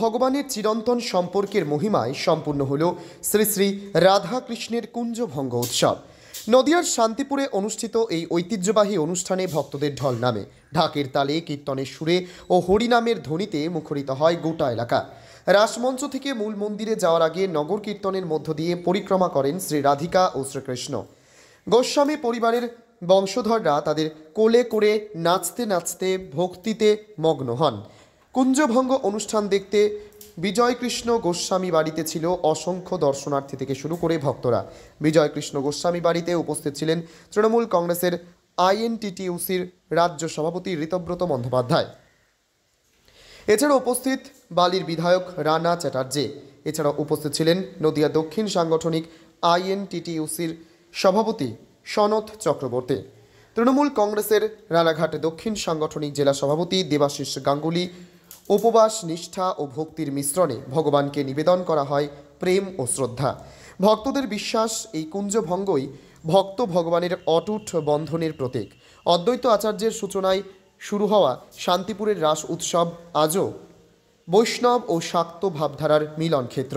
ভগবানের চিরন্তন সম্পর্কের মহিমায় সম্পূর্ণ হল শ্রী শ্রী রাধাকৃষ্ণের কুঞ্জভঙ্গ উৎসব। নদিয়ার শান্তিপুরে অনুষ্ঠিত এই ঐতিহ্যবাহী অনুষ্ঠানে ভক্তদের ঢল নামে। ঢাকের তালে, কীর্তনের সুরে ও হরিনামের ধ্বনিতে মুখরিত হয় গোটা এলাকা। রাসমঞ্চ থেকে মূল মন্দিরে যাওয়ার আগে নগর কীর্তনের মধ্য দিয়ে পরিক্রমা করেন শ্রী রাধিকা ও শ্রীকৃষ্ণ। গোস্বামী পরিবারের বংশধররা তাদের কোলে করে নাচতে নাচতে ভক্তিতে মগ্ন হন। কুঞ্জভঙ্গ অনুষ্ঠান দেখতে বিজয়কৃষ্ণ গোস্বামী বাড়িতে ছিল অসংখ্য দর্শনার্থী থেকে শুরু করে ভক্তরা। বিজয়কৃষ্ণ গোস্বামী বাড়িতে উপস্থিত ছিলেন তৃণমূল কংগ্রেসের আইএনটিটিইউসির রাজ্য সভাপতি ঋতব্রত বন্দ্যোপাধ্যায়। এছাড়া উপস্থিত বালির বিধায়ক রানা চ্যাটার্জি। এছাড়া উপস্থিত ছিলেন নদিয়া দক্ষিণ সাংগঠনিক আইএনটিটিইউসির সভাপতি সনৎ চক্রবর্তী, তৃণমূল কংগ্রেসের রানাঘাট দক্ষিণ সাংগঠনিক জেলা সভাপতি দেবাশিস গাঙ্গুলি। উপবাস, নিষ্ঠা ও ভক্তির মিশ্রণে ভগবানকে নিবেদন করা হয় প্রেম ও শ্রদ্ধা। ভক্তদের বিশ্বাস, এই কুঞ্জভঙ্গই ভক্ত ভগবানের অটুট বন্ধনের প্রতীক। অদ্বৈত আচার্যের সূচনায় শুরু হওয়া শান্তিপুরের রাস উৎসব আজও বৈষ্ণব ও শাক্ত ভাবধারার মিলন ক্ষেত্র।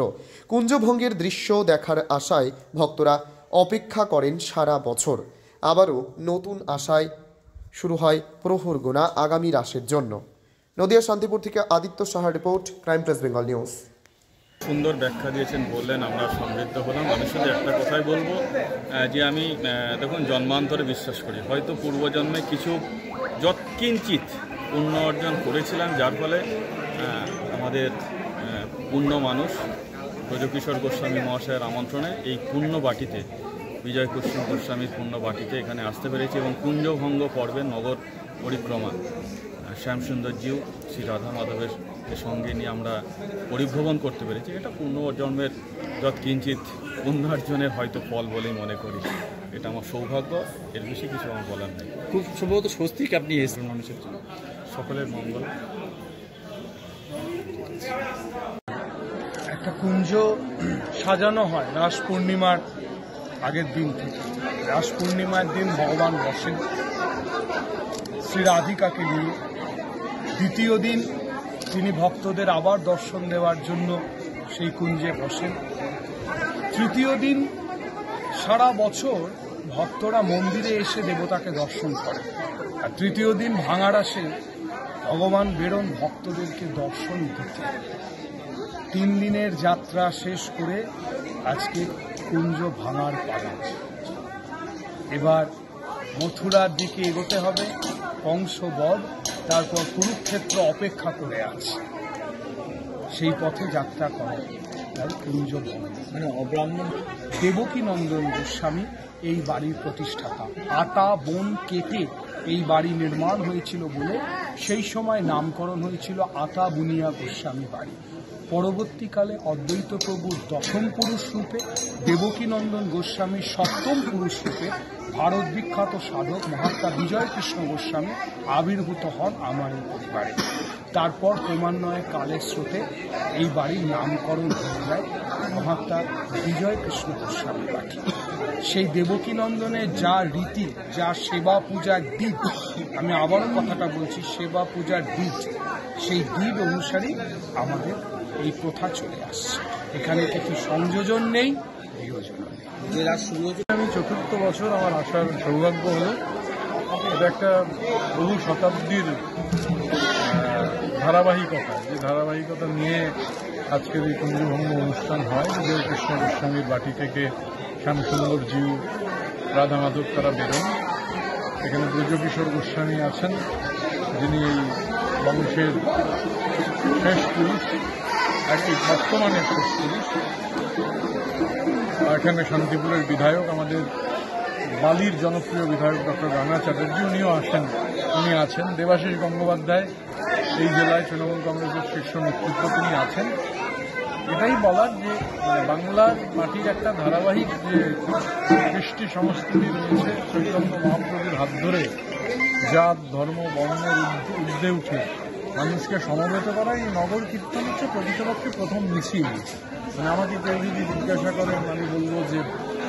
কুঞ্জভঙ্গের দৃশ্য দেখার আশায় ভক্তরা অপেক্ষা করেন সারা বছর। আবারও নতুন আশায় শুরু হয় প্রহর গোনা আগামী রাসের জন্য। নদিয়া শান্তিপুর থেকে আদিত্য সাহার report, crime press Bengal news. সুন্দর ব্যাখ্যা দিয়েছেন, বললেন আমরা সমৃদ্ধ হলাম। আমি শুধু একটা কথাই বলবো যে আমি দেখুন জন্মান্তরে বিশ্বাস করি, হয়তো পূর্বজন্মে কিছু যৎকিঞ্চিত পুণ্য অর্জন করেছিলাম, যার ফলে আমাদের পুণ্য মানুষ ব্রজকিশোর গোস্বামী মহাশয়ের আমন্ত্রণে এই পুণ্য বাটিতে, বিজয়কৃষ্ণ গোস্বামীর পুণ্য বাটিতে এখানে আসতে পেরেছি এবং কুঞ্জভঙ্গ পর্বে নগর পরিক্রমা শ্যামসুন্দরজিও শ্রী রাধা মাধবের সঙ্গে নিয়ে আমরা পরিভ্রমণ করতে পেরেছি। এটা পুণ্যজন্মের যৎকিঞ্চিত পুণ্যার্জনের হয়তো ফল বলেই মনে করি। এটা আমার সৌভাগ্য, এর বেশি কিছু আমার বলার নেই। খুব সম্ভবত স্বস্তিক আপনি এসেছেন মানুষের জন্য। সকলের মঙ্গল। একটা কুঞ্জ সাজানো হয় রাস পূর্ণিমার আগের দিন থেকে। রাস পূর্ণিমার দিন ভগবান বসেন শ্রী রাধিকাকে নিয়ে। দ্বিতীয় দিন তিনি ভক্তদের আবার দর্শন দেওয়ার জন্য সেই কুঞ্জে বসেন। তৃতীয় দিন সারা বছর ভক্তরা মন্দিরে এসে দেবতাকে দর্শন করে। আর তৃতীয় দিন ভাঙা রাসে ভগবান বেরোন ভক্তদেরকে দর্শন দিতে। 3 দিনের যাত্রা শেষ করে আজকে কুঞ্জ ভাঙার পালা। এবার মথুরার দিকে এগোতে হবে, কংসবধ, তারপর কুরুক্ষেত্র অপেক্ষা করে আছে। সেই পথে যাত্রা করে কুঞ্জ ভবন। মানে অব্রাহ্মণ দেবকী নন্দন গোস্বামী এই বাড়ির প্রতিষ্ঠাতা। আটা বন কেটে এই বাড়ি নির্মাণ হয়েছিল বলে সেই সময় নামকরণ হয়েছিল আটা বুনিয়া গোস্বামী বাড়ি। পরবর্তীকালে অদ্বৈত প্রভুর 10ম পুরুষ রূপে, দেবকীনন্দন গোস্বামীর 7ম পুরুষ রূপে ভারত বিখ্যাত সাধক মহাত্মা বিজয়কৃষ্ণ গোস্বামী আবির্ভূত হন আমার এই পরিবারে। তারপর ক্রমান্বয়ে কালের স্রোতে এই বাড়ির নামকরণ হয়ে যায় মহাত্মা বিজয়কৃষ্ণ গোস্বামী বাড়ি। সেই দেবকীনন্দনের যা রীতি, যা সেবা পূজার দিক, আমি আবারও কথাটা বলছি, সেবা পূজার দিক, সেই দিক অনুসারেই আমাদের এই প্রথা চলে আসছে। এখানে কিছু সংযোজন নেই, বিয়োজন নেই। আমি 4র্থ বছর আমার আসার সৌভাগ্য হলো। এটা একটা বহু শতাব্দীর ধারাবাহিকতা, যে ধারাবাহিকতা নিয়ে আজকের এই কুঞ্জভঙ্গ অনুষ্ঠান হয়। বিজয়কৃষ্ণ গোস্বামীর বাটি থেকে শ্যামসুন্দরজিউ, রাধা মাধব তারা বেরোন। এখানে ব্রজকিশোর গোস্বামী আছেন, যিনি এই বংশের শেষ পুরুষ, একটি বর্তমানের শেষ পুরুষ। এখানে শান্তিপুরের বিধায়ক, আমাদের বালির জনপ্রিয় বিধায়ক ডক্টর রানা চ্যাটার্জি, উনি আছেন। দেবাশিস গঙ্গোপাধ্যায় এই জেলায় তৃণমূল কংগ্রেসের শীর্ষ নেতৃত্ব, তিনি আছেন। এটাই বলার যে বাংলার মাটির একটা ধারাবাহিক যে কৃষ্টি সংস্কৃতি রয়েছে, চৈতন্য মহাপ্রভুর হাত ধরে জাত, ধর্ম, বর্ণের ঊর্ধ্বে উঠে মানুষকে সমবেত করা, এই নগর কীর্তন হচ্ছে প্রকৃতপক্ষে প্রথম মিছিল। মানে আমাকে কেউ যদি জিজ্ঞাসা করেন, আমি বলবো যে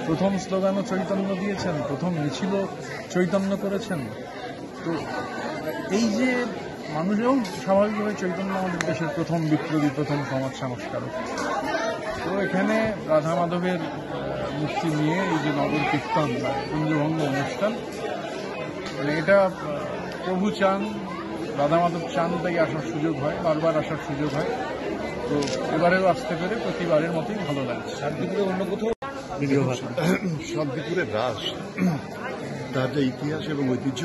প্রথম স্লোগানও চৈতন্য দিয়েছেন, প্রথম মিছিলও চৈতন্য করেছেন। তো এই যে মানুষ এবং স্বাভাবিকভাবে চৈতন্য আমাদের দেশের প্রথম বিপ্লবী, প্রথম সমাজ সংস্কারক। তো এখানে রাধা মাধবের মূর্তি নিয়ে এই যে নগর কীর্তন বা কুঞ্জভঙ্গ অনুষ্ঠান, মানে এটা প্রভু চান, রাধা মাধব চান, তাই আসার সুযোগ হয়, বারবার আসার সুযোগ হয়। তো এবারেও আসতে পেরে প্রতিবারের মতোই ভালো লাগছে। শান্তিপুরে অন্য কোথাও শান্তিপুরের রাস, তার যে ইতিহাস এবং ঐতিহ্য,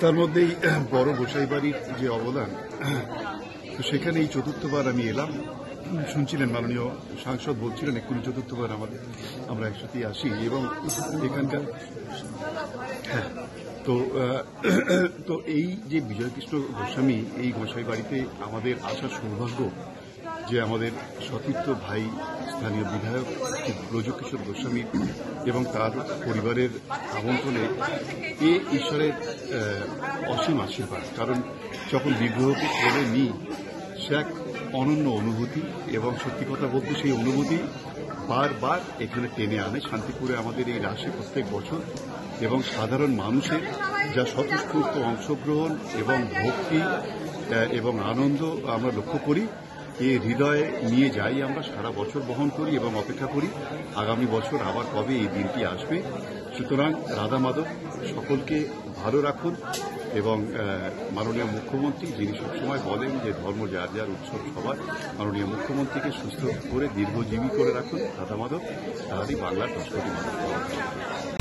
তার মধ্যেই বড় গোসাই বাড়ির যে অবদান, তো সেখানে এই চতুর্থবার আমি এলাম। শুনছিলেন মাননীয় সাংসদ বলছিলেন এক্ষুনি চতুর্থবার আমরা একসাথে আসি এবং এখানকার তো এই যে বিজয়কৃষ্ণ গোস্বামী, এই গোসাই বাড়িতে আমাদের আসার সৌভাগ্য যে আমাদের সতীর্থ ভাই স্থানীয় বিধায়ক ব্রজকিশোর গোস্বামী এবং তার পরিবারের আমন্ত্রণে এ ঈশ্বরের অসীম আশীর্বাদ। কারণ যখন বিগ্রহকে করে নিই, সে এক অনন্য অনুভূতি এবং সত্যি কথা বলতে সেই অনুভূতি বারবার এখানে টেনে আনে শান্তিপুরে আমাদের এই রাশি প্রত্যেক বছর, এবং সাধারণ মানুষের যা স্বতঃস্ফূর্ত অংশগ্রহণ এবং ভক্তি এবং আনন্দ আমরা লক্ষ্য করি, এ হৃদয়ে নিয়ে যাই আমরা, সারা বছর বহন করি এবং অপেক্ষা করি আগামী বছর আবার কবে এই দিনটি আসবে। সুতরাং রাধা মাধব সকলকে ভালো রাখুন এবং মাননীয় মুখ্যমন্ত্রী, যিনি সবসময় বলেন যে ধর্ম যার যার উৎসব সবার, মাননীয় মুখ্যমন্ত্রীকে সুস্থ করে দীর্ঘজীবী করে রাখুন রাধা মাধব, তাহলেই বাংলার 10 কোটি মানুষ।